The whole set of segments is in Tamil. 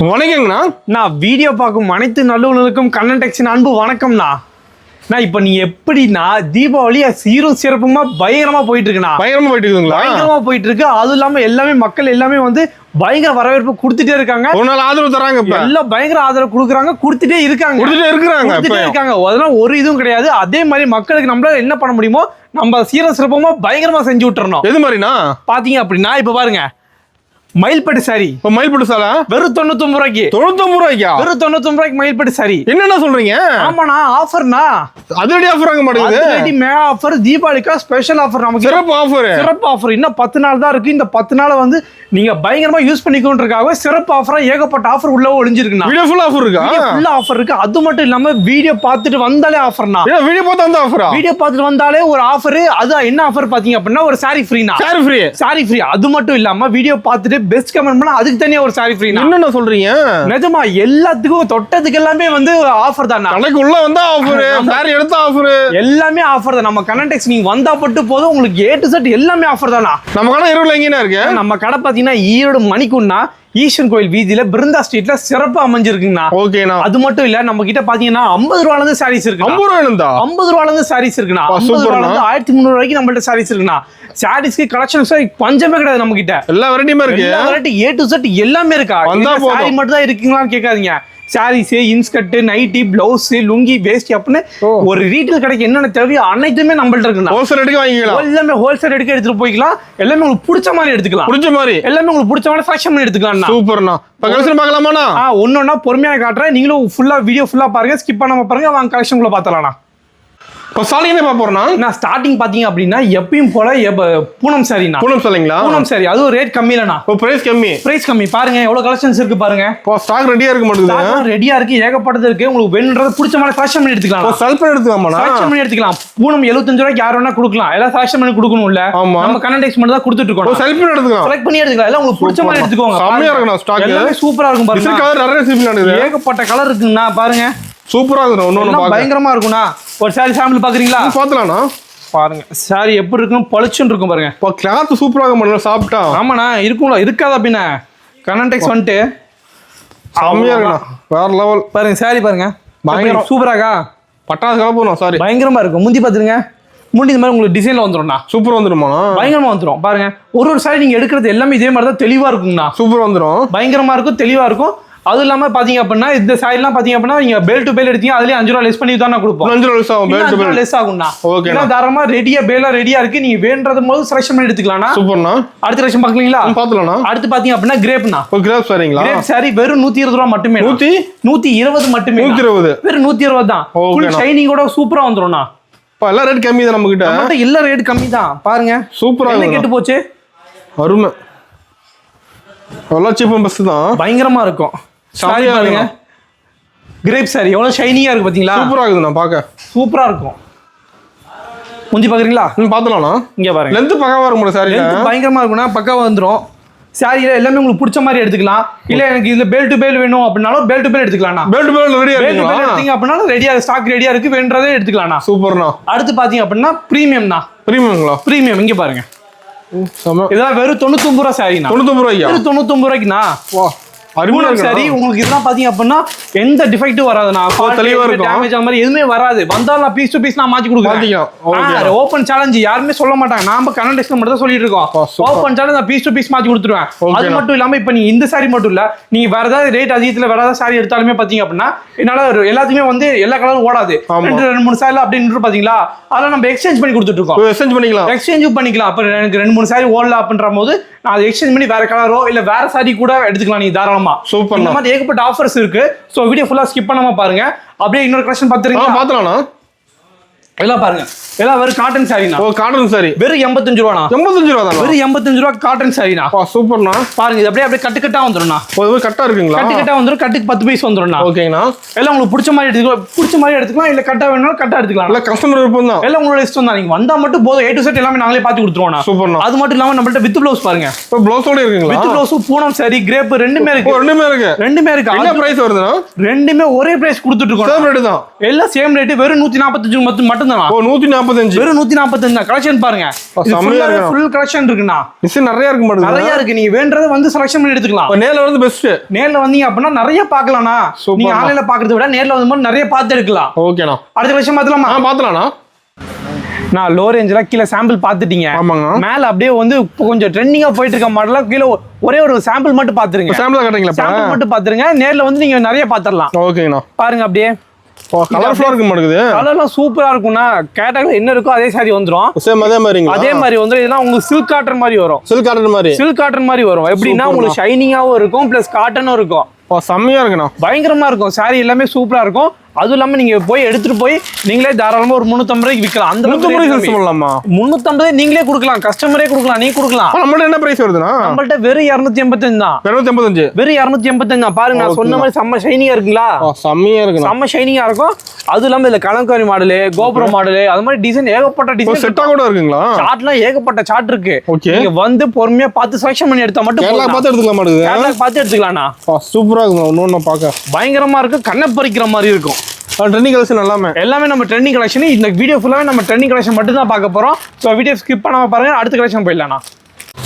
வணக்கங்கண்ணா. நான் வீடியோ பார்க்கும் அனைத்து நல்லுணர்களுக்கும் கண்ணன் டெக்ஸின் அன்பு வணக்கம்ண்ணா. நான் இப்போ நீ எப்படின்னா தீபாவளி சீரும் சிறப்புமா பயங்கரமா போயிட்டு இருக்குண்ணா. பயங்கரமா போயிட்டு இருக்குங்களா? பயங்கரமா போயிட்டு இருக்கு. அதுவும் இல்லாம எல்லாமே மக்கள் எல்லாமே வந்து பயங்கர வரவேற்பு கொடுத்துட்டே இருக்காங்க. ஒரு நாள் ஆதரவு தராங்க. எல்லாம் பயங்கர ஆதரவு கொடுக்குறாங்க, கொடுத்துட்டே இருக்காங்க. அதெல்லாம் ஒரு இதுவும் கிடையாது. அதே மாதிரி மக்களுக்கு நம்மளால என்ன பண்ண முடியுமோ நம்ம சீரும் சிறப்புமா பயங்கரமா செஞ்சு விட்டுறணும். எது மாதிரினா பாத்தீங்க அப்படின்னா இப்ப பாருங்க, மயில்பட்டு சாரி. மயில்பட்டு சாரா வெறும் 99 ரூபாய்க்கு. 99 ரூபாய்க்கா? வெறும் 99 ரூபாய்க்கு மயில்பட்டு சாரி. என்னென்ன சொல்றீங்க? ஆமாண்ணா, ஆஃபர்னா அதிரடி ஆஃபர் ஆக மாட்டேங்குது. அதிரடி மே ஆஃபர், தீபாவளிக்கா ஸ்பெஷல் ஆஃபர், நமக்கு சிறப்பு ஆஃபர். சிறப்பு ஆஃபர் இன்னும் 10 நாள் தான் இருக்கு. இந்த 10 நாள் வந்து நீங்க பயங்கரமா யூஸ் பண்ணிக்கொண்டிருக்காங்க. சிறப்பு ஆஃபரா ஏகப்பட்ட ஆஃபர் உள்ள ஒளிஞ்சிருக்குண்ணா. வீடியோ ஃபுல் ஆஃபர் இருக்கா? ஃபுல் ஆஃபர் இருக்கு. அது மட்டும் இல்லாம வீடியோ பார்த்துட்டு வந்தாலே ஆஃபர்னா. வீடியோ பார்த்து வந்தா ஆஃபரா? வீடியோ பார்த்துட்டு வந்தாலே ஒரு ஆஃபர். அது என்ன ஆஃபர் பாத்தீங்க அப்படின்னா ஒரு சாரி ஃப்ரீனா. Sorry free. அது மட்டும் இல்லாம வீடியோ பார்த்துட்டு பெஸ்ட் கமெண்ட் பண்ணா அதுக்கு தனியா ஒரு சாரி ஃப்ரீனா. என்னென்ன சொல்றீங்க? நிஜமா எல்லாத்துக்கும் தொட்டதுக்கு எல்லாமே வந்து ஆஃபர் தானா. கணக்கு உள்ள வந்தா ஆஃபர், சாரி எடுத்தா ஆஃபர், எல்லாமே ஆஃபர் தான். நம்ம கண்ணன் டெக்ஸ் நீங்க வந்தா பட்டு போதும், உங்களுக்கு A to Z எல்லாமே ஆஃபர் தானா. நம்ம கடை ஈரோடுல எங்கேனா இருக்கு? நம்ம கடை பாத்தீங்கன்னா ஈரோடு மணிக்குன்னா ஈஸ்வரன் கோயில் வீதியில பிருந்தா ஸ்ட்ரீட்ல சிறப்பா அமைஞ்சிருக்குங்கண்ணா. ஓகேண்ணா. அது மட்டும் இல்ல, நம்ம கிட்ட பாத்தீங்கன்னா 50 ரூபாயில இருந்து சாரீஸ் இருக்கு. 50 ரூபாயில இருந்து சாரீஸ் இருக்குண்ணா. 50 ரூபாயில இருந்து 1300 ரூபாய்க்கு நம்மள்ட்ட சாரீஸ் இருக்குண்ணா. சாரீஸ்க்கு கலெக்ஷன்ஸ் பஞ்சமே கிடையாது நம்ம கிட்ட. எல்லா வெரைட்டியுமே இருக்கு. எல்லா வெரைட்டி A to Z எல்லாமே இருக்கா. சாரி மட்டும் தான் இருக்குங்களான்னு கேட்காதீங்க. Saris, inskirt, nightie, blouse, lungi, veshti அப்படின்னு ஒரு ரீட்டைல் கடைக்கு என்னென்ன தேவையோ அனைத்துமே நம்மள்ட்ட இருக்குண்ணா. ஹோல்சேல் எடுக்க வாங்கிக்கலாம். எல்லாமே ஹோல்சேல் எடுக்க எடுத்துட்டு போய்க்கலாம். எல்லாமே உங்களுக்கு பிடிச்ச மாதிரி எடுத்துக்கலாம். எல்லாமே உங்களுக்கு பிடிச்ச மாதிரி செலக்ஷன் பண்ணி எடுத்துக்கலாம். சூப்பர்ண்ணா. இப்ப கலெக்ஷன் பார்க்கலாமாண்ணா? ஒன்னொன்னா பொறுமையா காட்டுறேன். நீங்களும் ஃபுல்லா வீடியோ ஃபுல்லா பாருங்க, ஸ்கிப் பண்ணாம பாருங்க. வாங்க கலெக்ஷன் குள்ள பார்த்தலாம்ண்ணா. இப்போ ஸ்டார்டிங் என்ன போறோம்னா, நான் ஸ்டார்டிங் பாத்தீங்க அப்படின்னா எப்பயும் போல பூனம் சாரினா. பூனம் சாரிங்களா? பூனம் சாரி. அதுவும் ரேட் கம்மி இல்லனா. பிரைஸ் கம்மி. பாருங்க எவ்வளவு கலெக்ஷன்ஸ் இருக்கு பாருங்க. இப்போ ஸ்டாக் ரெடியா இருக்கு மாட்டேங்குது. ஸ்டாக் ரெடியா இருக்கு, ஏகப்பட்டது இருக்கு. உங்களுக்கு வேணும்ன்றது பிடிச்ச மாதிரி செலக்ஷன் பண்ணி எடுத்துக்கலாம். செலக்ட் பண்ணி எடுத்துக்கலாமா? செலக்ஷன் பண்ணி எடுத்துக்கலாம். பூனம் 75 ரூபாய்க்கு யார் வேணா கொடுக்கலாம். எல்லாம் செலக்ஷன் பண்ணி கொடுக்கணும் இல்ல. நம்ம கண்ணன் டெக்ஸ் மட்டும் தான் கொடுத்துட்டு இருக்கோம். செலக்ட் பண்ணி எடுத்துக்கலாம். செலக்ட் பண்ணி எடுத்துக்கலாம். எல்லாம் உங்களுக்கு பிடிச்ச மாதிரி எடுத்துக்கோங்க. செமையா இருக்குண்ணா ஸ்டாக். எல்லாமே சூப்பரா இருக்கும் பாருங்க. கலர் நிறைய சிம்பிளானது. ஏகப்பட்ட கலர் இருக்குண்ணா. பாருங்க சூப்பரா இருக்கும். ஒண்ணு பயங்கரமா இருக்கும்ண்ணா. ஒரு சாரி சாம்பிள் பாக்குறீங்களா? பாத்தலாம்ண்ணா. பாருங்க சாரி எப்படி இருக்குன்னு பளிச்சுன்னு இருக்கும் பாருங்க. இப்போ கிளாத் சூப்பரா இருக்கும். சாப்பிட்டா ஆமாண்ணா இருக்கும்ல. இருக்காதா பின்ன? கண்ணன் டெக்ஸ் வந்துட்டு செமையா இருக்குண்ணா. வேற லெவல். பாருங்க சாரி பாருங்க, பயங்கர சூப்பராக்கா. பட்டாசு கலப்போம். சாரி பயங்கரமா இருக்கும். முந்தி பாத்துருங்க. முந்தி இந்த மாதிரி உங்களுக்கு டிசைன்ல வந்துடும்ண்ணா. சூப்பர் வந்துருமா? பயங்கரமா வந்துடும். பாருங்க ஒரு சாரி நீங்க எடுக்கிறது எல்லாமே இதே மாதிரி தான் தெளிவா இருக்குங்கண்ணா. சூப்பர் வந்துடும். பயங்கரமா இருக்கும், தெளிவா இருக்கும். அது இல்லாம பாத்தீங்க அப்படின்னா இந்த சாரி எல்லாம் பாத்தீங்க அப்படின்னா நீங்க பேல் டு பேல் எடுத்தீங்க, அதுலயே 5 ரூபா லெஸ் பண்ணி தான் கொடுப்போம். 5 ரூபா லெஸ் ஆகும். பேல் டு பேல் லெஸ் ஆகும்ண்ணா. ஓகே. தாராளமா ரெடியா பேலா ரெடியா இருக்கு. நீங்க வேண்டறது போது செலக்ஷன் பண்ணி எடுத்துக்கலாம்ண்ணா. சூப்பர்ண்ணா. அடுத்த செலக்ஷன் பாக்கலீங்களா? பாத்துலாம்ண்ணா. அடுத்து பாத்தீங்க அப்படின்னா கிரேப்ண்ணா. கிரேப் சாரிங்களா? கிரேப் சாரி வெறும் 120 ரூபா மட்டுமே. 120 மட்டுமே. 120 வெறும் 120 தான். ஃபுல் ஷைனிங்கோட சூப்பரா வந்துரும்ண்ணா. எல்லா ரேட் கம்மி தான் நம்ம கிட்ட. எல்லா ரேட் கம்மி தான். பாருங்க சூப்பரா என்ன கெட்டு போச்சு. அருமை. எல்லாம் சீப் அண்ட் பெஸ்ட் தான். பயங்கரமா இருக்கும். சாரி பாருங்க. கிரேப் சாரி எவ்வளவு ஷைனிங்கா இருக்கு பாத்தீங்களா? சூப்பரா இருக்குண்ணா. பாக்க சூப்பரா இருக்கும். முந்தி பாக்குறீங்களா? பாத்துலாம்ண்ணா. இங்க பாருங்க. லென்த் பக்காவா இருக்கும். சாரி பயங்கரமா இருக்கும்ண்ணா. பக்காவா வந்துரும். சாரியில எல்லாமே உங்களுக்கு பிடிச்ச மாதிரி எடுத்துக்கலாம். இல்ல எனக்கு இதுல பேல் டு பேல் வேணும் அப்படினாலும் பேல் டு பேல் எடுத்துக்கலாம்ண்ணா. பேல் டு பேல் ரெடியா இருக்கு. பேல் எடுத்தீங்க அப்படினாலும் ரெடியா ஸ்டாக் ரெடியா இருக்கு. வேண்டறதே எடுத்துக்கலாம்ண்ணா. சூப்பர்ண்ணா. அடுத்து பாத்தீங்க அப்படின்னா பிரீமியம்ண்ணா. பிரீமியம் இங்க பாருங்க. இதெல்லாம் வெறும் 99 ரூபா சாரிண்ணா. 99 ரூபாய்க்கு. 99 ரூபாய்க்குண்ணா. வா அருமையா இருக்கு. சரி உங்களுக்கு இதெல்லாம் பாத்தீங்க அப்படின்னா எந்த டிஃபெக்ட்டும் வராதுண்ணா. தெளிவா இருக்கும். டேமேஜ் அந்த மாதிரி எதுவுமே வராது. வந்தாலும் நான் பீஸ் டு பீஸ் நான் மாத்தி கொடுக்குறேன். ஓபன் சேலஞ்ச் யாருமே சொல்ல மாட்டாங்க. நாம கண்ணன் டெக்ஸ்ல மட்டும் தான் சொல்லிட்டு இருக்கோம். ஓபன் சேலஞ்ச் நான் பீஸ் டு பீஸ் மாத்தி கொடுத்துருவேன். அது மட்டும் இல்லாம இப்ப நீங்க இந்த சாரி மட்டும் இல்ல, நீங்க வேற ஏதாவது ரேட் அதிகத்துல வேற ஏதாவது சாரி எடுத்தாலுமே பாத்தீங்க அப்படின்னா என்னால எல்லாத்துக்குமே வந்து எல்லா கலரும் ஓடாது. 2-3 சாரி அப்படின்னு பாத்தீங்களா, அதெல்லாம் நம்ம எக்ஸ்சேஞ்ச் பண்ணி கொடுத்துட்டு இருக்கோம். எக்ஸ்சேஞ்ச் பண்ணிக்கலாம். அப்ப எனக்கு 2-3 சாரி ஓடல அப்படின்ற போது நான் அதை எக்ஸ்சேஞ்ச் பண்ணி வேற கலரோ இல்ல வேற சாரி கூட எடுத்துக்கலாம் நீங்க தாராளமா. சூப்பர். இந்த மாதிரி ஏகப்பட்ட ஆஃபர்ஸ் இருக்கு. சோ வீடியோ ஃபுல்லா ஸ்கிப் பண்ணாம பாருங்க. அப்படியே இன்னொரு கலெக்ஷன் பாத்துறீங்களா? பாத்துலாம்ண்ணா. எல்லாம் பாருங்க. எல்லாம் வெறும் காட்டன் சாரினா. காட்டன் சாரி வெறும் 85 ரூபாண்ணா. 85 ரூபா தான். வெறும் 85 ரூபா காட்டன் சாரினா. சூப்பர்ண்ணா. பாருங்க இது அப்படியே கட்டு கட்டா வந்துரும்ண்ணா. கட்டா இருக்குங்களா? கட்டு கட்டா வந்துரும். கட்டுக்கு 10 பீஸ் வந்துரும்ண்ணா. ஓகேண்ணா. எல்லாம் உங்களுக்கு பிடிச்ச மாதிரி எடுத்துக்கலாம். இல்ல கட்டா வேணும்னா கட்டா எடுத்துக்கலாம். இல்ல கஸ்டமர் விருப்பம் தான். எல்லாம் உங்களோட இஷ்டம் தான். நீங்க வந்தா மட்டும் போதும். A to Z எல்லாமே நாங்களே பாத்து கொடுத்துருவோம்ண்ணா. சூப்பர்ண்ணா. அது மட்டும் இல்லாம நம்மள்ட்ட வித் ப்ளவுஸ் பாருங்க. இப்போ ப்ளவுஸோட இருக்குங்களா? With blouse Poonam sari crepe ரெண்டுமே இருக்கு. ரெண்டுமே இருக்கு. என்ன பிரைஸ் வருதுன்னா? ரெண்டுமே ஒரே பிரைஸ் கொடுத்துட்டு இருக்கோம். சேம் ரேட் தான். எல்லாம் சேம் ரேட். வெறும் 145 மட்டும் மட்டும் தான். ஓ 145. வெறும் 145 தான். கலெக்ஷன் பாருங்க. ஃபுல் கலெக்ஷன் இருக்குண்ணா. டிசைன் நிறைய இருக்கு மாட்டேங்குது. நிறைய இருக்கு. நீங்க வேண்டறத வந்து செலக்ஷன் பண்ணி எடுத்துக்கலாம். நேர்ல வந்து பெஸ்ட். நேர்ல வந்தீங்க அப்படின்னா நிறைய பார்க்கலாம்ண்ணா. நீங்க ஆன்லைன்ல பாக்குறத விட நேர்ல வந்து நிறைய பார்த்து எடுக்கலாம். ஓகேண்ணா. அடுத்த கலெக்ஷன் பார்த்தலாமா? பார்த்தலாம்ண்ணா. நான் லோ ரேஞ்சில கீழே சாம்பிள் பார்த்துட்டீங்க. மேல அப்படியே வந்து கொஞ்சம் ட்ரெண்டிங்கா போயிட்டு இருக்க மாடல கீழே ஒரே ஒரு சாம்பிள் மட்டும் பாத்துருங்க. சாம்பிள் காட்டுறீங்களா? சாம்பிள் மட்டும் பாத்துருங்க. நேர்ல வந்து நீங்க நிறைய பாத்துறலாம். ஓகேண்ணா. பாருங்க அப்படியே கலர்ஃபுல்லா இருக்கு மாட்டேங்குது. கலர்லாம் சூப்பரா இருக்கும்னா. கேட்டகரி என்ன இருக்கோ அதே சாரி வந்துரும். சேம் அதே மாதிரிங்க. அதே மாதிரி வந்துரும். இதெல்லாம் உங்களுக்கு சில்க் காட்டன் மாதிரி வரும். சில்க் காட்டன் மாதிரி. சில்க் காட்டன் மாதிரி வரும். எப்படின்னா உங்களுக்கு ஷைனிங்காவும் இருக்கும் பிளஸ் காட்டனும் இருக்கும். செம்மையா இருக்குண்ணா. பயங்கரமா இருக்கும். சாரி எல்லாமே சூப்பரா இருக்கும். அதுவும் இல்லாம நீங்க போய் எடுத்துட்டு போய் நீங்களே தாராளமா ஒரு 350 ரூபாய்க்கு விற்கலாம். அந்த 350 நீங்களே கொடுக்கலாம். கஸ்டமரே கொடுக்கலாம். நீங்க கொடுக்கலாம். நம்மள்ட்ட என்ன பிரைஸ் வருதுன்னா? நம்மள்ட்ட வெறும் 285 தான். 285. வெறும் 285 தான். பாருங்க நான் சொன்ன மாதிரி செம்ம ஷைனிங்கா இருக்குங்களா? செம்மையா இருக்கு. செம்ம ஷைனிங்கா இருக்கும். அதுவும் இல்லாம இதுல கலங்காரி மாடலு, கோபுரம் மாடலு, அது மாதிரி டிசைன் ஏகப்பட்ட டிசைன் செட்டா கூட இருக்குங்களா? சார்ட்லாம் ஏகப்பட்ட சார்ட் இருக்கு. நீங்க வந்து பொறுமையா பார்த்து செலக்ஷன் பண்ணி எடுத்தா மட்டும் கேரளா பார்த்து எடுத்துக்கலாம் மாட்டேங்குது. கேரளா பார்த்து எடுத்துக்கலாம்ண்ணா. சூப்பரா இருக்கும். ஒண்ணு பார்க்க பயங்கரமா இருக்கும். கண்ணை பறிக்கிற மாதிரி இருக்கும். ட்ரெண்டிங் கலெக்ஷன் எல்லாமே நம்ம ட்ரெண்டிங் கலெக்ஷன். இந்த வீடியோ ஃபுல்லாவே நம்ம ட்ரெண்டிங் கலெக்ஷன் மட்டும் தான் பார்க்க போறோம். ஸோ வீடியோ ஸ்கிப் பண்ணாம பாருங்க. அடுத்த கலெக்ஷன் போயிடலாம்.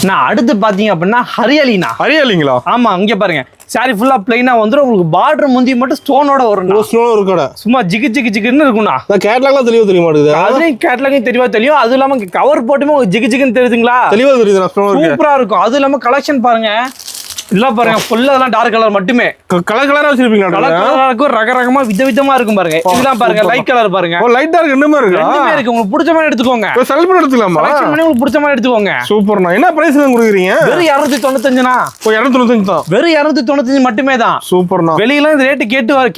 நான் அடுத்து பாத்தீங்க அப்படின்னா ஹரியாலினா. ஹரியாலிங்களா? ஆமா, இங்க பாருங்க. சாரி ஃபுல்லா பிளைனா வந்துரும். உங்களுக்கு பார்டர் முந்தி மட்டும் ஸ்டோனோட வரும். ஸ்டோன் இருக்கோட சும்மா ஜிகு ஜிகு ஜிகுன்னு இருக்கும்ண்ணா. கேட்லாக்லாம் தெளிவா தெரிய மாட்டேங்குது. அதுலயும் கேட்லாக்கும் தெளிவா தெரியும். அதுவும் இல்லாம கவர் போட்டுமே ஜிகு ஜிகுன்னு தெரியுதுங்களா? தெளிவா தெரியுது. சூப்பரா இருக்கும். அதுவும் இல்லாம கலெக்ஷன் பாருங்க. எல்லாம் பாருங்க ஃபுல்லா அதெல்லாம் டார்க் கலர் மட்டுமே. கலர் கலரா வச்சிருப்பீங்க. கலர் கலரா இருக்கும். ரகரகமா விதவிதமா இருக்கும் பாருங்க. இதெல்லாம் பாருங்க லைட் கலர் பாருங்க. லைட் டார்க் ரெண்டுமே இருக்கு. ரெண்டுமே இருக்கு. உங்களுக்கு பிடிச்ச மாதிரி எடுத்துக்கோங்க. செலக்ட் பண்ணி எடுத்துக்கலாமா? செலக்ட் பண்ணி உங்களுக்கு பிடிச்ச மாதிரி எடுத்துக்கோங்க. சூப்பர்ண்ணா. என்ன பிரைஸ் கொடுக்குறீங்க? வெறும் 295ண்ணா. 295 தான். வெறும் 295 மட்டுமே தான். சூப்பர்ண்ணா. வெளியில இந்த ரேட்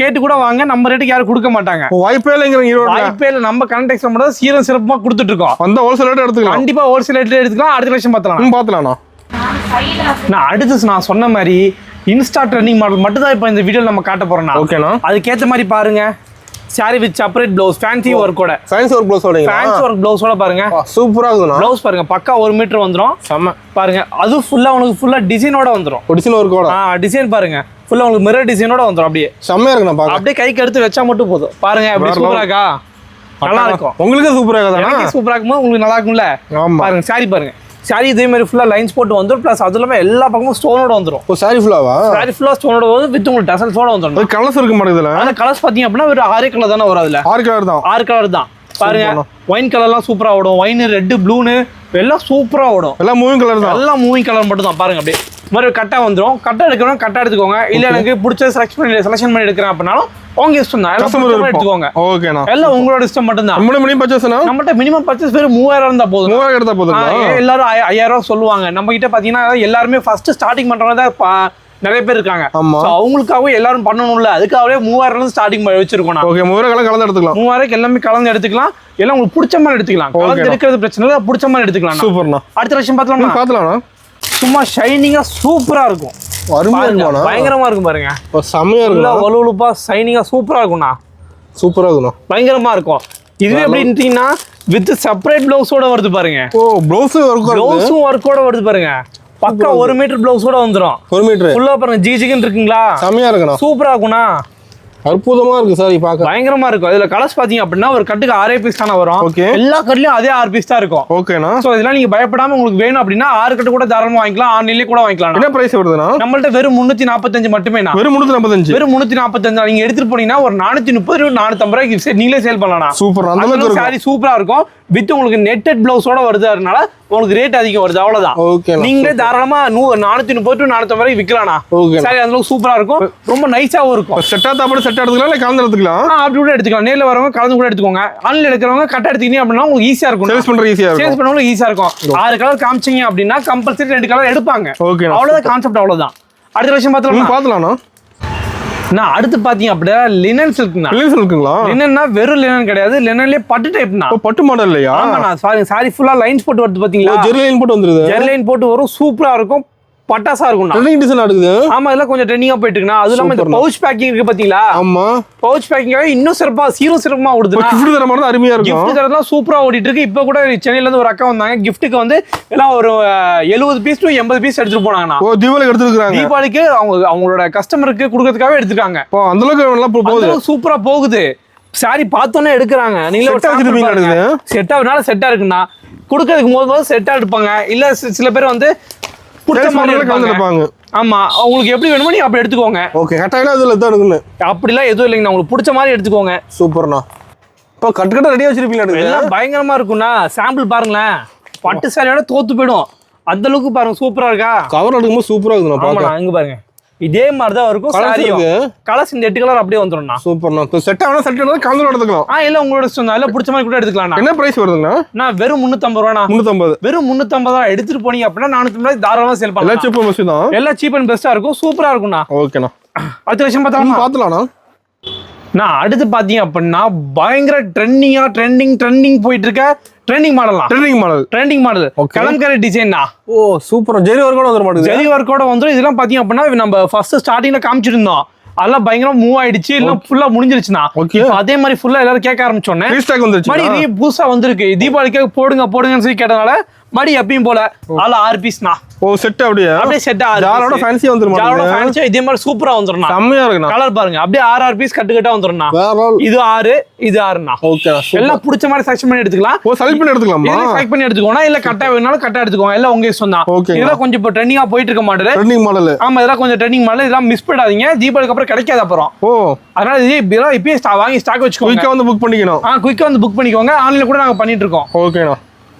கேட்டு கூட வாங்க. நம்ம ரேட்டுக்கு யாரும் கொடுக்க மாட்டாங்க. வாய்ப்பே இல்லைங்கிறீங்க. வாய்ப்பே இல்லை. நம்ம கனெக்ட் மட்டும் சீரம் சிறப்பா கொடுத்துட்டு இருக்கோம். அந்த ஹோல்சேல் ரேட் எடுத்துக்கலாம். கண்டிப்பா ஹோல்சேல் ரேட்ல எடுத்துக்கலாம். அடுத்த கலெக்ஷன் பார்த்தலாம். நான் அடுத்து நான் சொன்ன மாதிரி இன்ஸ்டா ட்ரெண்டிங் மாடல் மட்டும் தான் இப்போ இந்த வீடியோல நம்ம காட்ட போறோம்னா. ஓகேண்ணா. அதுக்கேற்ற மாதிரி பாருங்க. Sari with separate blouse, fancy ஒர்க்கோட. ஃபேன்சி ஒர்க் ப்ளவுஸோட. ஃபேன்சி ஒர்க் ப்ளவுஸோட பாருங்க. சூப்பரா இருக்குண்ணா. ப்ளவுஸ் பாருங்க பக்கா 1 மீட்டர் வந்துரும். செம்ம. பாருங்க அது ஃபுல்லா உங்களுக்கு ஃபுல்லா டிசைனோட வந்துரும். டிசைன் ஒர்க்கோட. டிசைன் பாருங்க ஃபுல்லா உங்களுக்கு மிரர் டிசைனோட வந்துரும். அப்படியே செம்மையா இருக்குண்ணா பாக்க. அப்படியே கைக்கு எடுத்து வச்சா மட்டும் போதும். பாருங்க எப்படி சூப்பரா இருக்கா? நல்லா இருக்கும். உங்களுக்கு சூப்பரா இருக்கா? எனக்கு சூப்பரா இருக்குமா? உங்களுக்கு நல்லா இருக்கும்ல? பாருங்க சாரி பாருங்க. சாரி இதே மாதிரி ஃபுல்லா லைன்ஸ் போட்டு வந்துரும். பிளஸ் அது இல்லாம எல்லா பக்கமும் ஸ்டோனோட வந்துரும். சாரி ஃபுல்லாவா? சாரி ஃபுல்லா ஸ்டோனோட வந்து வித் உங்களுக்கு டசல்ஸோட வந்துரும். கலர்ஸ் இருக்க மாட்டேங்குதுல. அந்த கலர்ஸ் பாத்தீங்க அப்படின்னா ஒரு 6 கலர் தானே வரும். அதுல 6 கலர் தான். 6 கலர் தான். பாருங்க ஒயின் கலர்லாம் சூப்பரா ஓடும். ஒயின், ரெட், ப்ளூன்னு எல்லாம் சூப்பரா ஓடும். எல்லாம் மூவிங் கலர் தான். எல்லாம் மூவிங் கலர் மட்டும் தான். பாருங்க அப்படியே மாதிரி கட்டா வந்துரும். கட்டா எடுக்கணும் கட்டா எடுத்துக்கோங்க. இல்ல எனக்கு பிடிச்ச செலக்ஷன் பண்ணி எடுக்கிறேன் அப்படின்னாலும் உங்க இஷ்டம் தான். எல்லாம் எடுத்துக்கோங்க. ஓகேண்ணா. எல்லாம் உங்களோட இஷ்டம் மட்டும் தான். மினிமம் பர்ச்சேஸ்னா நம்மகிட்ட மினிமம் பர்ச்சேஸ் வெறும் 3000 இருந்தா போதும். 3000 எடுத்தா போதும். எல்லாரும் 5000 ரூபாய் சொல்லுவாங்க. நம்ம கிட்ட பாத்தீங்கன்னா எல்லாருமே ஃபர்ஸ்ட் ஸ்டார்டிங் பண்றவங்க தான் நிறைய பேர் இருக்காங்க. அவங்களுக்காகவே எல்லாரும் பண்ணணும்ல. அதுக்காகவே 3000 இருந்து ஸ்டார்டிங் வச்சிருக்கோம். ஓகே 3000 கலந்து எடுத்துக்கலாம். 3000 எல்லாமே கலந்து எடுத்துக்கலாம். எல்லாம் உங்களுக்கு பிடிச்ச மாதிரி எடுத்துக்கலாம். கலந்து எடுக்கிறது பிரச்சனை இல்லை. பிடிச்ச மாதிரி எடுத்துக்கலாம். சூப்பர்ண்ணா. அடுத்த வருஷம் பார்த்தலாம்ண்ணா. சும்மா ஷைனிங்கா சூப்பரா இருக்கும். பயங்கரமா இருக்கும் பாருங்க. செம்மையா இருக்கும். வலுவலுப்பா ஷைனிங்கா சூப்பரா இருக்கும்ண்ணா. சூப்பரா இருக்கும். பயங்கரமா இருக்கும். இதுவே எப்படின்னா வித் செப்பரேட் பிளவுஸோட வருது பாருங்க. பிளவுஸும் ஒர்க்கோட வருது பாருங்க. பக்கா 1 மீட்டர் பிளவுஸோட வந்துரும். 1 மீட்டர் ஃபுல்லா பாருங்க. ஜிஜிகன் இருக்குங்களா? செம்மையா இருக்குண்ணா. சூப்பரா இருக்கும்ண்ணா. அற்புதமா இருக்கு சார். பாக்க பயங்கரமா இருக்கும். இதுல கலர்ஸ் பாத்தீங்க அப்படின்னா ஒரு கட்டுக்கு 6 பீஸ் தானே வரும். எல்லா கட்லயும் அதே 6 பீஸ் தான் இருக்கும். ஓகேண்ணா. சோ இதெல்லாம் நீங்க பயப்படாம உங்களுக்கு வேணும் அப்படின்னா 6 கட்டு கூட தாராளமா வாங்கிக்கலாம். ஆன்லைன்லயே கூட வாங்கிக்கலாம். என்ன பிரைஸ் வருதுன்னா? நம்மள்ட்ட வெறும் 345 மட்டுமே. வெறும் 345. வெறும் 345 நீங்க எடுத்துட்டு போனீங்கன்னா ஒரு 430 450 ரூபாய்க்கு நீங்களே சேல் பண்ணலாம். சூப்பர். அந்த மாதிரி சாரி சூப்பரா இருக்கும். வித் உங்களுக்கு நெட்டட் பிளவுஸோட வருதுனால உங்களுக்கு ரேட் அதிகம் வருது. அவ்வளவுதான். நீங்களே தாராளமா 430 to 450 ரூபாய்க்கு விற்கலாம். சரி அந்த அளவுக்கு சூப்பரா இருக்கும். ரொம்ப நைஸாவும் இருக்கும். செட்டா தாப்பட செட் எடுத்துக்கலாம் இல்ல கலந்து எடுத்துக்கலாம். அப்படி கூட எடுத்துக்கலாம். நேர்ல வரவங்க கலந்து கூட எடுத்துக்கோங்க. ஆன்லைன்ல எடுக்கிறவங்க கட்ட எடுத்தீங்க அப்படின்னா உங்களுக்கு ஈஸியா இருக்கும். சேல்ஸ் பண்றது ஈஸியா இருக்கும். சேல்ஸ் பண்ணவங்களுக்கு ஈஸியா இருக்கும். 6 கலர் காமிச்சீங்க அப்படின்னா கம்பல்சரி 2 கலர் எடுப்பாங்க. அவ்வளவுதான் கான்செப்ட். அவ்வளவுதான். அடுத்த வருஷம் பார்த்தலாம்ண்ணா. நான் அடுத்து பாத்தீங்க அப்படின்னா லினன் சில்க்னா. லினன் சில்க்குங்களா? லினன்னா வெறும் லினன் கிடையாது. லினன்லயே பட்டு டைப்னா. பட்டு மாடல் இல்லையா? ஆமாண்ணா. சாரி ஃபுல்லா லைன்ஸ் போட்டு வருது பாத்தீங்களா? ஜெரி லைன் போட்டு வந்துருது. ஜெரி லைன் போட்டு வரும். சூப்பரா இருக்கும். பட்டாசா இருக்கும். ட்ரெண்டிங் டிசைன் இருக்குது. ஆமா இதெல்லாம் கொஞ்சம் ட்ரெண்டிங்கா போயிட்டு இருக்குனா. அது இல்லாம இந்த பவுச் பேக்கிங் இருக்கு பாத்தீங்களா? ஆமா பவுச் பேக்கிங்காக இன்னும் சிறப்பா சிறப்பா ஓடுது. கிஃப்ட் தர மாதிரி அருமையா இருக்கும். கிஃப்ட் தரலாம் சூப்பரா ஓடிட்டு இருக்கு. இப்போ கூட சென்னையில இருந்து ஒரு அக்கா வந்தாங்க. கிஃப்ட்டுக்கு வந்து எல்லாம் ஒரு 70 பீஸ் to 80 பீஸ் எடுத்துட்டு போனாங்கண்ணா. ஓ தீபாவளிக்கு எடுத்துருக்காங்க. தீபாவளிக்கு அவங்களோட கஸ்டமருக்கு கொடுக்கறதுக்காக எடுத்துருக்காங்க. அந்த அளவுக்கு நல்லா போகுது. சூப்பரா போகுது. சாரி பார்த்தோன்னே எடுக்கிறாங்க. நீங்களே செட் ஆகுனால செட்டா இருக்குண்ணா. கொடுக்கறதுக்கு போது செட்டா எடுப்பாங்க. இல்ல சில பேர் வந்து பிடிச்ச மாதிரி எடுப்பாங்க. ஆமா, உங்களுக்கு எப்படி வேணுமோ நீங்க அப்படி எடுத்துக்கோங்க. ஓகே, கட்டாயில அதுல தான் எடுக்கணும். அப்படிலாம் எதுவும் இல்லைங்கண்ணா, உங்களுக்கு பிடிச்ச மாதிரி எடுத்துக்கோங்க. சூப்பர்ண்ணா. இப்போ கட்டு ரெடியா வச்சிருப்பீங்களா? எல்லாம் பயங்கரமா இருக்கும்ண்ணா. சாம்பிள் பாருங்களேன், பட்டு சாரியோட தோத்து போயிடும். அந்த அளவுக்கு பாருங்க, சூப்பரா இருக்கா? கவர் எடுக்கும்போது சூப்பரா இருக்குண்ணா. ஆமாண்ணா, இங்க பாருங்க இதே மாதிரி தான் இருக்கும். கலர்ஸ் இந்த 8 கலர் அப்படியே வந்துடும்ண்ணா. சூப்பர்ண்ணா. இப்போ செட் ஆனா செட் ஆனா கலர் எடுத்துக்கலாம். இல்ல உங்களோட இஷ்டம் தான். இல்ல பிடிச்ச மாதிரி கூட எடுத்துக்கலாம். என்ன பிரைஸ் வருதுங்கண்ணா? நான் வெறும் 350 ரூபாண்ணா. 350. வெறும் 350 ரூபா எடுத்துட்டு போனீங்க அப்படின்னா 450 தாராளமா சேல் பண்ணலாம். எல்லாம் சீப் அண்ட் பெஸ்ட் தான். எல்லாம் சீப் அண்ட் பெஸ்டா இருக்கும். சூப்பரா இருக்கும்ண்ணா. ஓகேண்ணா. அடுத்த விஷயம் பார்த்தலாம்ண்ணா. நான் அடுத்து பாத்தீங்க அப்படின்னா பயங்கர ட்ரெண்டிங் போயிட்டு இருக்க ட்ரெண்டிங் மாடல் கலம்கரி டிசைன்னா. ஓ சூப்பர். ஜெரி ஒர்க்கோட வந்துரும். ஜெரி ஒர்க்கோட வந்துரும். இதெல்லாம் பாத்தீங்க அப்படின்னா நம்ம ஃபர்ஸ்ட் ஸ்டார்டிங்ல காமிச்சிருந்தோம். அதெல்லாம் பயங்கரமா மூவ் ஆயிடுச்சு. எல்லாம் ஃபுல்லா முடிஞ்சிருச்சுனா. அதே மாதிரி ஃபுல்லா எல்லாரும் கேட்க ஆரம்பிச்சோன்னே மறுபடி புதுசா வந்திருக்கு. தீபாவளிக்கு போடுங்கன்னு சொல்லி கேட்டனால மடி எப்பயும் போல 6 பீஸ்னா. ஓ செட் அப்படியே செட் ஜாரோட ஃபேன்சி வந்துரும். ஜாரோட ஃபேன்சி இதே மாதிரி சூப்பரா வந்துரும். செம்மையா இருக்குண்ணா. கலர் பாருங்க, அப்படியே 6 பீஸ் கட்டுக்கட்டா வந்துரும்ண்ணா. இது 6 இது 6ண்ணா. ஓகே, எல்லாம் பிடிச்ச மாதிரி செலக்ட் பண்ணி எடுத்துக்கலாம். ஓ செலக்ட் பண்ணி எடுத்துக்கலாமா? செலக்ட் பண்ணி எடுத்துக்கோங்க. இல்ல கட்டா வேணாலும் கட்டா எடுத்துக்கோங்க. எல்லாம் உங்க இஷ்டம் தான். இதெல்லாம் கொஞ்சம் இப்போ ட்ரெண்டிங்கா போயிட்டு இருக்க மாடல். Trending model. ஆமா, இதெல்லாம் கொஞ்சம் ட்ரெண்டிங் மாடல். இதெல்லாம் மிஸ் பண்ணாதீங்க. தீபாவளிக்கு அப்புறம் கிடைக்காது அப்புறம். ஓ அதனால இதெல்லாம் இப்பயே வாங்கி ஸ்டாக் வச்சுக்கோங்க. குயிக்கா வந்து புக் பண்ணிக்கணும். குயிக்கா வந்து புக் பண்ணிக்கோங்க. ஆன்லைன்ல கூட நாங்க பண்ணிட்டு இருக்கோம். ஓகேண்ணா.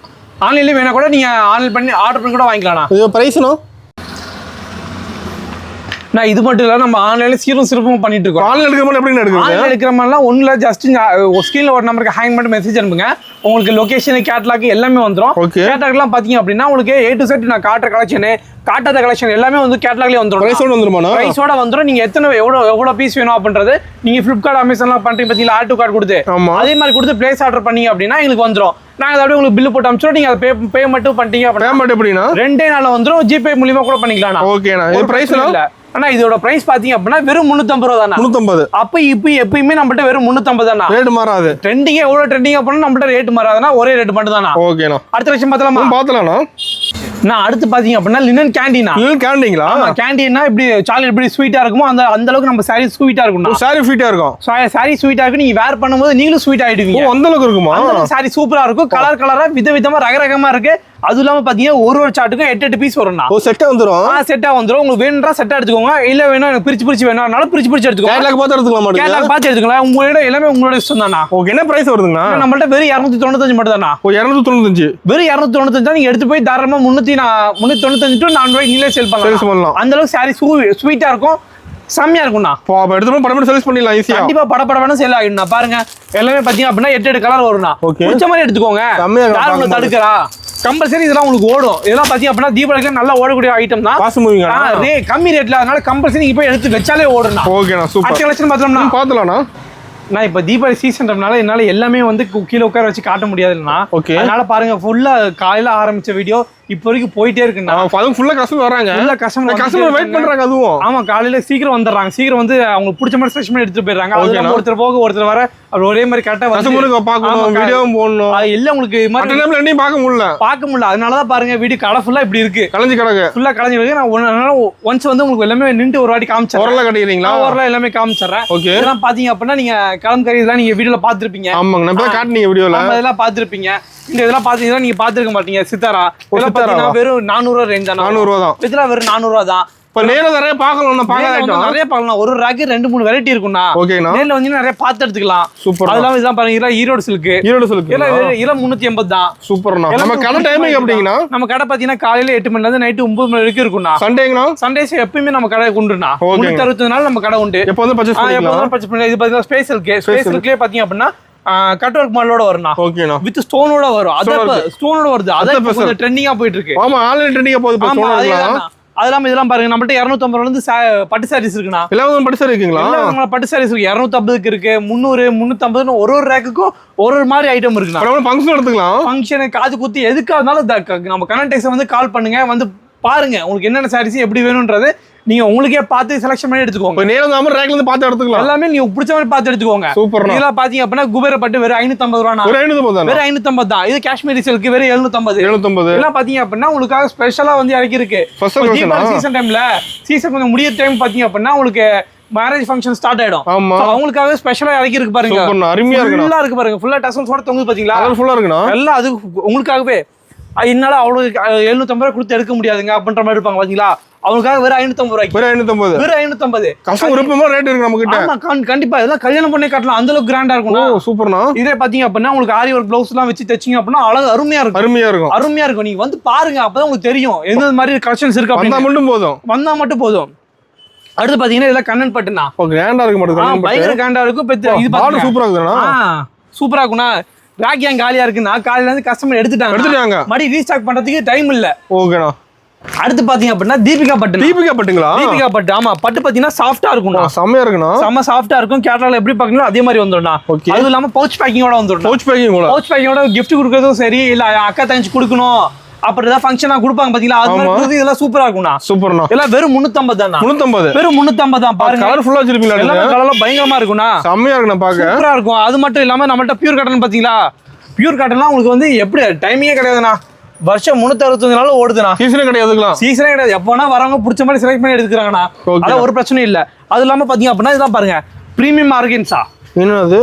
ஆன்லைன்ல வேணா கூட நீங்க ஆன்லைன் பண்ணி ஆர்டர் பண்ணி கூட வாங்கிக்கலாம். இது பிரைஸ்னா நான் இது மட்டும் இல்ல, நம்ம ஆன்லைன்ல சிறப்பும் பண்ணிட்டு இருக்கோம். ஆன்லைன் எடுக்கிற மாதிரி எப்படி எடுக்குறீங்க? ஆன்லைன் எடுக்கிற மாதிரிலாம் ஒண்ணுல ஜஸ்ட் ஸ்கிரீன்ல ஒரு நம்பருக்கு ஹேங் பண்ணி மெசேஜ் அனுப்புங்க. உங்களுக்கு லொகேஷன் கேட்டலாக் எல்லாமே வந்துரும். கேட்டலாக்லாம் பாத்தீங்க அப்படின்னா உங்களுக்கு A to Z நான் காட்டுற கலெக்ஷன் காட்டாத கலெக்ஷன் எல்லாமே வந்து கேட்டலாக்லயே வந்துரும். பிரைஸோட வந்துருமாண்ணா? பிரைஸோட வந்துரும். நீங்க எவ்வளவு பீஸ் வேணும் அப்படின்றது நீங்க Flipkart Amazonலாம் பண்றீங்க பாத்தீங்களா, ஆட் டு கார்டு கொடுத்து அதே மாதிரி கொடுத்து பிளேஸ் ஆர்டர் பண்ணீங்க அப்படின்னா எங்களுக்கு வந்துரும். நாங்க அப்படியே உங்களுக்கு பில் போட்டு அனுப்பிச்சோம். நீங்க அதை பே மட்டும் பண்ணிட்டீங்க அப்படின்னா பேமெண்ட் எப்படின்னா 2 நாள்ல வந்துரும். ஜிபே மூலமா கூட பண்ணிக்கலாம். ஓகேண்ணா. இது பிரைஸ் இல்ல. ஆனா இதோட பிரைஸ் பாத்தீங்க அப்படின்னா வெறும் 350 ரூபா தானா. 350. அப்ப இப்போ எப்பயுமே நம்மகிட்ட வெறும் 350 தானா. ரேட் மாறாது. ட்ரெண்டிங் எவ்வளவு ட்ரெண்டிங்கா பண்ணா நம்மகிட்ட ரேட் மாறாதுனா ஒரே ரேட் மட்டும் தானா. ஓகேண்ணா. அடுத்த விஷயம் பார்த்தலாமா? நான் அடுத்து பாத்தீங்க அப்படின்னா லினன் கேண்டீனா. லினன் கேண்டீங்களா? ஆமா, கேண்டீனா இப்படி சாக்லேட் இப்படி ஸ்வீட்டா இருக்குமோ அந்த அளவுக்கு நம்ம சாரி ஸ்வீட்டா இருக்கும். சாரி ஸ்வீட்டா இருக்கும். சாரி ஸ்வீட்டா இருக்கு. நீங்க வேர் பண்ணும்போது நீங்களும் ஸ்வீட் ஆயிடுவீங்க. அந்த அளவுக்கு இருக்குமா? அந்த அளவுக்கு சாரி சூப்பரா இருக்கும். கலரா விதவிதமா ரகரகமா இருக்கு. அது இல்லாம பாத்தீங்கன்னா ஒரு சார்ட்டுக்கும் 8 பீஸ் வரும்னா. ஓ செட்டா வந்துரும். செட்டா வந்துரும். உங்களுக்கு வேணும்னா செட்டா எடுத்துக்கோங்க. இல்ல வேணும் எனக்கு பிரிச்சு வேணும்னாலும் பிரிச்சு எடுத்துக்கோங்க. கேட்லாக் பார்த்து எடுத்துக்கலாம். கேட்லாக் பார்த்து எடுத்துக்கலாம். உங்களோட எல்லாமே உங்களோட இஷ்டம் தானா. ஓகே, என்ன பிரைஸ் வருதுங்க? நம்மள்ட்ட வெறும் 295 மட்டும் தானா. ஓ 295. வெறும் 295 நீங்க எடுத்து போய் தாராளமா 395 to 400 ரூபாய் நீங்களே சேல் பண்ணலாம். அந்த அளவுக்கு சாரி ஸ்வீட்டா இருக்கும். செம்மையா இருக்கும்ண்ணா. எடுத்து படம் சேல்ஸ் பண்ணிடலாம் ஈஸியா. கண்டிப்பா படபடன்னு சேல் ஆகிடும்ண்ணா. பாருங்க எல்லாமே பாத்தீங்க அப்படின்னா 8 கலர் வரும்ண்ணா. பிடிச்ச மாதிரி எடுத்துக்கோங்க. யாரும் தடுக்கிறா கம்பல்சரி இதெல்லாம் உங்களுக்கு ஓடும். இதெல்லாம் பாத்தீங்க அப்படின்னா தீபாவளிக்கு நல்லா ஓடக்கூடிய ஐட்டம் தான். கம்மி ரேட்ல, அதனால கம்பல்சரி நீங்க போய் எடுத்து வச்சாலே ஓடும்ண்ணா. ஓகேண்ணா, சூப்பர். கலெக்ஷன் பார்த்தலாம்னா நான் இப்ப தீபாவளி சீசன்றதுனால என்னால எல்லாமே வந்து கீழே உட்கார வச்சு காட்ட முடியாதுன்னா. அதனால பாருங்க ஃபுல்லா காலையில ஆரம்பிச்ச வீடியோ இப்போ வரைக்கும் போயிட்டே இருக்குண்ணா. ஃபுல்லா கஸ்டமர் வராங்க. ஃபுல்லா கஸ்டமர் வெயிட் பண்றாங்க. அதுவும் ஆமா, காலையில சீக்கிரம் வந்துடுறாங்க. சீக்கிரம் வந்து அவங்களுக்கு பிடிச்ச மாதிரி செலக்ட் பண்ணி எடுத்துட்டு போயிடுறாங்க. ஒருத்தர் போக ஒருத்தர் வர ஒரே மாதிரி கரெக்டா கஸ்டமருக்கு பார்க்கணும், வீடியோவும் போடணும். எல்லாம் உங்களுக்கு மாதிரி டைம்ல பார்க்க முடியல. அதனாலதான் பாருங்க வீடியோ கலர்ஃபுல்லா இப்படி இருக்கு. கலஞ்சி கிடக்கு. ஃபுல்லா கலஞ்சி கிடக்கு. நான் ஒன்ஸ் வந்து உங்களுக்கு எல்லாமே நின்று ஒரு வாட்டி காமிச்சேன். ஓரளவு கட்டிக்கிறீங்களா? ஓரளவு எல்லாமே காமிச்சிடுறேன். இதெல்லாம் பாத்தீங்க அப்படின்னா நீங்க கலம்கரி இதெல்லாம் நீங்க வீடியோல பாத்துருப்பீங்க. ஆமாங்க, நம்ம காட்டுனீங்க வீடியோல. அதெல்லாம் பாத்துருப்பீங்க. இதெல்லாம் பாத்தீங்கன்னா நீங்க பாத்துருக்க மாட்டீங்க. சித்தாரா இதெல்லாம் பாத்தீங்கன்னா வெறும் 400 ரூபா ரேஞ்ச் தான். 400 ரூபா தான். இதெல்லாம் வெறும் 400 ரூபா தான். இப்ப நேர்ல நிறைய பார்க்கலாம். நிறைய பார்க்கலாம். ஒரு ராக்கு 2-3 வெரைட்டி இருக்கும்னா. ஓகேண்ணா. நேர்ல வந்து நிறைய பார்த்து எடுத்துக்கலாம். சூப்பர். அதெல்லாம் இதெல்லாம் பாருங்க. இதெல்லாம் ஈரோடு சில்க். இதெல்லாம் 380 தான். சூப்பர்ண்ணா. நம்ம கடை டைமிங் எப்படிங்கன்னா நம்ம கடை பாத்தீங்கன்னா காலையில 8 மணில இருந்து நைட் 9 மணி வரைக்கும் இருக்கும்னா. சண்டேஸ் எப்பயுமே நம்ம கடை உண்டுனா. 360 நாள் நம்ம கடை உண்டு. எப்போ வந்து பர்ச்சேஸ் பண்ணலாம். இது பாத்தீங்கன்னா ஸ்பேஷல்கே பாத்தீங்க அப்படின்னா கட் ஒர்க் மாடலோட வரும்னா. ஓகேண்ணா. வித் ஸ்டோனோட வரும். அது ஸ்டோனோட வருது. அது கொஞ்சம் ட்ரெண்டிங்கா போயிட்டு இருக்கு. ஆமா, ஆன்லைன் ட்ரெண்டிங்கா போகுது. அதெல்லாம் இதெல்லாம் பாருங்க. நம்மள்ட்ட 250 ரூபால இருந்து பட்டு சாரீஸ் இருக்குண்ணா. எல்லாம் பட்டு சாரி இருக்குங்களா? பட்டு சாரீஸ் இருக்கு. 250க்கு இருக்கு, 300, 350 ஒரு ரேக்குக்கும் ஒரு மாதிரி ஐட்டம் இருக்குண்ணா. ஃபங்க்ஷன் எடுத்துக்கலாம். ஃபங்க்ஷன், காது குத்தி எதுக்காக இருந்தாலும் நம்ம கனெக்ட் வந்து கால் பண்ணுங்க. வந்து பாருங்க உங்களுக்கு என்னென்ன சாரீஸ் எப்படி வேணும்ன்றது நீங்க உங்களுக்கே பார்த்து செலக்ஷன் பண்ணி எடுத்துக்கோங்க. நேரம் ரேக்ல இருந்து பார்த்து எடுத்துக்கலாம். எல்லாமே நீங்க பிடிச்ச மாதிரி பார்த்து எடுத்துக்கோங்க. சூப்பர். இதெல்லாம் பாத்தீங்க அப்படின்னா குபேர பட்டு வெறும் 550 ரூபா. வெறும் 550 தான். இது காஷ்மீரி சில்க் வெறும் 750. இதெல்லாம் பாத்தீங்க அப்படின்னா உங்களுக்காக ஸ்பெஷலா வந்து இறக்கி இருக்கு. சீசன் டைம்ல சீசன் கொஞ்சம் முடிய டைம் பாத்தீங்க அப்படின்னா உங்களுக்கு மேரேஜ் ஃபங்க்ஷன் ஸ்டார்ட் ஆயிடும். ஆமா. So, அவங்களுக்காகவே ஸ்பெஷலா இறக்கி இருக்கு பாருங்க. சூப்பர்ண்ணா, அருமையா இருக்கு. ஃபுல்லா இருக்கு பாருங்க. ஃபுல்லா டசல்ஸோட தொங்குது பாத்தீங்களா? கலர்ஃபுல்லா இருக்குண்ணா. எல்லாம் அது உங்களுக்காகவே. என்னால அவ்வளவு 750 ரூபாய் கொடுத்து எடுக்க முடியாதுங்க அப்படின்ற மாதிரி இருப்பாங்க பாத்தீங்களா? அவங்களுக்காக வெறும் 550 ரூபாய்க்கு. வெறும் 550. கஸ்டம் விருப்பமா ரேட் இருக்கு நம்ம கிட்ட. ஆமா கண்டிப்பா இதெல்லாம் கல்யாணம் பண்ணி காட்டலாம். அந்த அளவுக்கு கிராண்டா இருக்கும். ஓ சூப்பர்ண்ணா. இதே பாத்தீங்க அப்படின்னா உங்களுக்கு ஆரி ஒர்க் ப்ளவுஸ் எல்லாம் வச்சு தைச்சீங்க அப்படின்னா அழகு அருமையா இருக்கும். நீங்க வந்து பாருங்க, அப்பதான் உங்களுக்கு தெரியும் எந்த மாதிரி கலெக்ஷன்ஸ் இருக்கு. வந்தா மட்டும் போதும். அடுத்து பாத்தீங்கன்னா இதெல்லாம் கண்ணன் பட்டுனா கிராண்டா இருக்கு மட்டும். பயங்கர கிராண்டா இருக்கும். இது பாருங்க சூப்பரா இருக்குண்ணா. சூப்பரா இருக்குண்ணா. ராக் ஏன் காலியா இருக்குன்னா காலையில இருந்து கஸ்டமர் எடுத்துட்டாங்க. மறுபடி ரீஸ்டாக் பண்றதுக்கு டைம் இல்ல. ஓகேண்ணா. அடுத்து பாத்தீங்க அப்படின்னா தீபிகா பட்டுங்களா? தீபிகா பட்டு. ஆமா, பட்டு பாத்தீங்கன்னா சாஃப்டா இருக்கும். செம்மையா இருக்குண்ணா. செம்ம சாஃப்டா இருக்கும். கேட்டலாக்ல எப்படி பாக்கீங்களோ அதே மாதிரி வந்துடும்ண்ணா. அது இல்லாம பவுச் பேக்கிங்கோட வந்துடும். பவுச் பேக்கிங்கோட கிஃப்ட் கொடுக்கறதும் சரி, இல்ல அக்கா தங்கச்சி கொடுக்கணும் அப்படி ஏதாவது ஃபங்க்ஷனா கொடுப்பாங்க பாத்தீங்களா? அது மாதிரி இதெல்லாம் சூப்பரா இருக்கும்ண்ணா. சூப்பர்ண்ணா. எல்லாம் வெறும் 350 தானா? 350. வெறும் 350 தான். பாருங்க கலர்ஃபுல்லா வச்சிருப்பீங்களா? எல்லாமே கலர்ல பயங்கரமா இருக்கும்ண்ணா. செம்மையா இருக்குண்ணா பாக்க. சூப்பரா இருக்கும். அது மட்டும் இல்லாம நம்மள்ட்ட பியூர் காட்டன் பாத்தீங்களா? பியூர் காட்டன்லாம் உங்களுக்கு வந்து எப்படி டைமிங்கே கிடையாதுண்ணா. வருஷம் 365 நாள் ஓடுதுண்ணா. சீசனே கிடையாது. எப்போனா வரவங்க பிடிச்ச மாதிரி செலக்ட் பண்ணி எடுத்துக்கிறாங்கண்ணா. அதான் ஒரு பிரச்சனையும் இல்ல. அது இல்லாம பாத்தீங்க அப்படின்னா இதான் பாருங்க, பிரீமியம் ஆர்கன்சா. என்னது?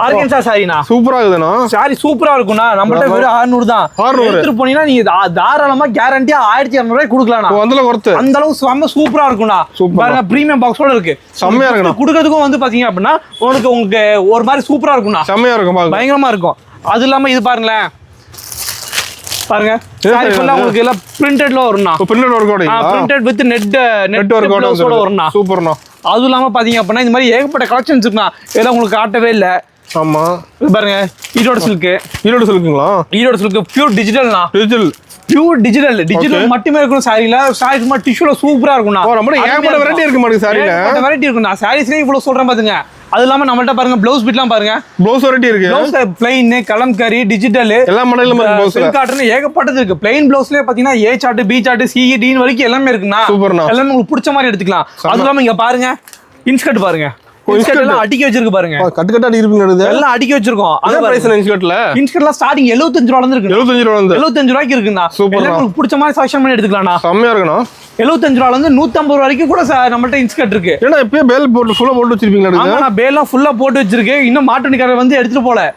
ஆர்கன்சா சாரிண்ணா. சூப்பரா இருக்குதுண்ணா. சாரி சூப்பரா இருக்கும்ண்ணா. நம்மள்ட்ட வெறும் 600 தான். 600 எடுத்துட்டு போனீங்கன்னா நீங்க தாராளமா கேரண்டியா 1200 ரூபாய் கொடுக்கலாம்ண்ணா. அந்த அளவுக்கு செம்ம சூப்பரா இருக்கும்ண்ணா. பாருங்க பிரீமியம் பாக்ஸோட இருக்கு. செம்மையா இருக்கு. கொடுக்கறதுக்கும் வந்து பாத்தீங்க அப்படின்னா உங்களுக்கு ஒரு மாதிரி சூப்பரா இருக்கும்ண்ணா. செம்மையா இருக்கும். பயங்கரமா இருக்கும். அது இல்லாம இது பாருங்களேன். பாருங்க சாரி ஃபுல்லா உங்களுக்கு எல்லாம் பிரிண்டட்ல வரும்ண்ணா. பிரிண்டட் வித் நெட் ஒர்க்கோட வரும்ண்ணா. சூப்பர்ண்ணா. அது இல்லாம பாத்தீங்க அப்படின்னா இந்த மாதிரி ஏகப்பட்ட கலெக்ஷன்ஸ் இருக்குண்ணா. இதெல்லாம் உங்களுக்கு காட்டவே இல்ல. ஆமா பாருங்க, ஈரோடு சில்க்குங்களா? ஈரோடு சில்க் பியூர் டிஜிட்டல்ண்ணா. டிஜிட்டல் மட்டுமே இருக்கும். சாரில சாரி சும்மா டிஷ்யூல சூப்பரா இருக்கும்ண்ணா. ஏகப்பட்ட வெரைட்டி இருக்கு மாதிரி சாரில. வெரைட்டி இருக்குண்ணா. சாரீஸ்லயே இவ்வளவு சொல்றேன் பாத்துங்க. அது இல்லாம நம்மள்ட்ட பாருங்க ப்ளவுஸ் பிட்லாம் பாருங்க. ப்ளவுஸ் வெரைட்டி இருக்கு. ப்ளவுஸ் பிளைன், கலம்கரி, டிஜிட்டல் எல்லா மாடலும் இருக்கு. ப்ளவுஸ் சில்க் காட்டன் ஏகப்பட்டது இருக்கு. பிளைன் ப்ளவுஸ்லயே பாத்தீங்கன்னா A chart, B chart, C D வரைக்கும் எல்லாமே இருக்குண்ணா. சூப்பர்ண்ணா. எல்லாமே உங்களுக்கு பிடிச்ச மாதிரி எடுத்துக்கலாம். அது இல்லாம இங்க பாருங்க இன்ஸ்கர்ட் பாருங்க. எல்லாம் அடிக்க வச்சிருக்கு பாருங்க. கட்டு இருப்பீங்க. எல்லாம் அடிக்க வச்சிருக்கோம். அது பிரைஸ் இன்ஸ்கர்ட்லாம் ஸ்டார்டிங் 75 ரூபாயில இருந்து இருக்கு. 75 ரூபாய்க்கு இருக்குண்ணா. உங்களுக்கு பிடிச்ச மாதிரி செலக்ஷன் பண்ணி எடுத்துக்கலாம்ண்ணா. செம்மையா இருக்குண்ணா. 75 ரூபாயில இருந்து 150 வரைக்கும் கூட நம்மள்ட்ட இன்ஸ்கர்ட் இருக்கு. ஏன்னா இப்பயே பேல் போட்டு ஃபுல்லா போட்டு வச்சிருப்பீங்களா? ஆமா, நான் பேல்லாம் ஃபுல்லா போட்டு வச்சிருக்கேன். இன்னும் மாட்டுக்காரர் வந்து எடுத்துட்டு போல.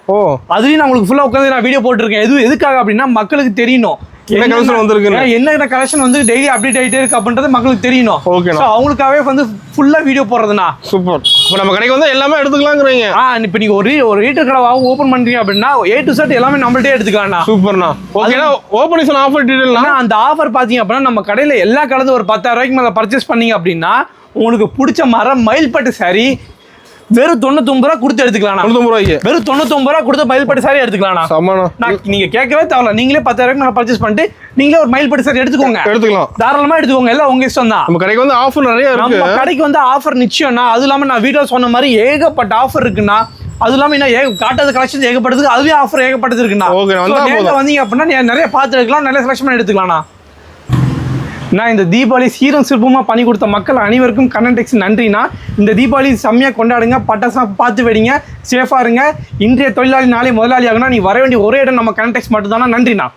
அதுலயும் நான் உங்களுக்கு ஃபுல்லா உட்காந்து நான் வீடியோ போட்டுருக்கேன். எதுக்காக அப்படின்னா மக்களுக்கு தெரியணும் என்ன கலெக்ஷன் வந்திருக்கு, என்ன கலெக்ஷன் வந்து டெய்லி அப்டேட் ஆயிட்டே இருக்கு அப்படின்றது மக்களுக்கு தெரியணும். ஓகேண்ணா. அவங்களுக்காகவே வந்து ஃபுல்லா வீடியோ போடுறதுண்ணா. சூப்பர். இப்போ நம்ம கடைக்கு வந்து எல்லாமே எடுத்துக்கலாம்ங்கறீங்க. இப்போ நீங்க ஒரு ரீட்டர் கடை ஓபன் பண்றீங்க அப்படின்னா A to Z எல்லாமே நம்மள்ட்டே எடுத்துக்கலாம்ண்ணா. சூப்பர்ண்ணா. ஓகேனா ஓபனிங் ஆஃபர் டீடைல்னா அந்த ஆஃபர் பாத்தீங்க அப்படின்னா நம்ம கடையில எல்லா கலந்து ஒரு 10,000 ரூபாய்க்கு மேல பர்ச்சேஸ் பண்ணீங்க அப்படின்னா உங்களுக்கு பிடிச்ச மரம் மயில்பட்டு சாரி வெறும் 99 ரூபா கொடுத்து எடுத்துக்கலாம். 99 ரூபாய்க்கு வெறும் 99 ரூபா கொடுத்து மயில்பட்டு சாரி எடுத்துக்கலாம். நீங்க கேட்கவே தேவையில்ல. நீங்களே 10,000 ரூபாய்க்கு பர்ச்சேஸ் பண்ணிட்டு நீங்களே ஒரு மயில்பட்டு சாரி எடுத்துக்கலாம். தாராளமா எடுத்துக்கோங்க. எல்லாம் உங்க இஷ்டம் தான். நம்ம கடைக்கு வந்து ஆஃபர் நிறைய இருக்கு. நம்ம கடைக்கு வந்து ஆஃபர் நிச்சயம்னா. அது இல்லாம நான் வீடியோ சொன்ன மாதிரி ஏகப்பட்ட ஆஃபர் இருக்குன்னா. அது இல்லாம என்ன காட்டாத கலெக்ஷன் ஏகப்பட்டதுக்கு அதுவே ஆஃபர் ஏகப்பட்டது இருக்குண்ணா. வந்தீங்க அப்படின்னா நிறைய பார்த்து எடுக்கலாம், நிறைய செலக்ஷன் பண்ணி எடுத்துக்கலாம்ண்ணா. நான் இந்த தீபாவளி சீரம் சிற்பமாக பண்ணி கொடுத்த மக்கள் அனைவருக்கும் கண்ணன் டெக்ஸ் நன்றினா. இந்த தீபாவளி செம்மையாக கொண்டாடுங்க. பட்டாசுலாம் பார்த்து வெடிங்க. சேஃபாக இருங்க. இன்றைய தொழிலாளி நாளை முதலாளி ஆகுனா நீ வர வேண்டிய ஒரே இடம் நம்ம கண்ணன் டெக்ஸ் மட்டும் தானா. நன்றிண்ணா.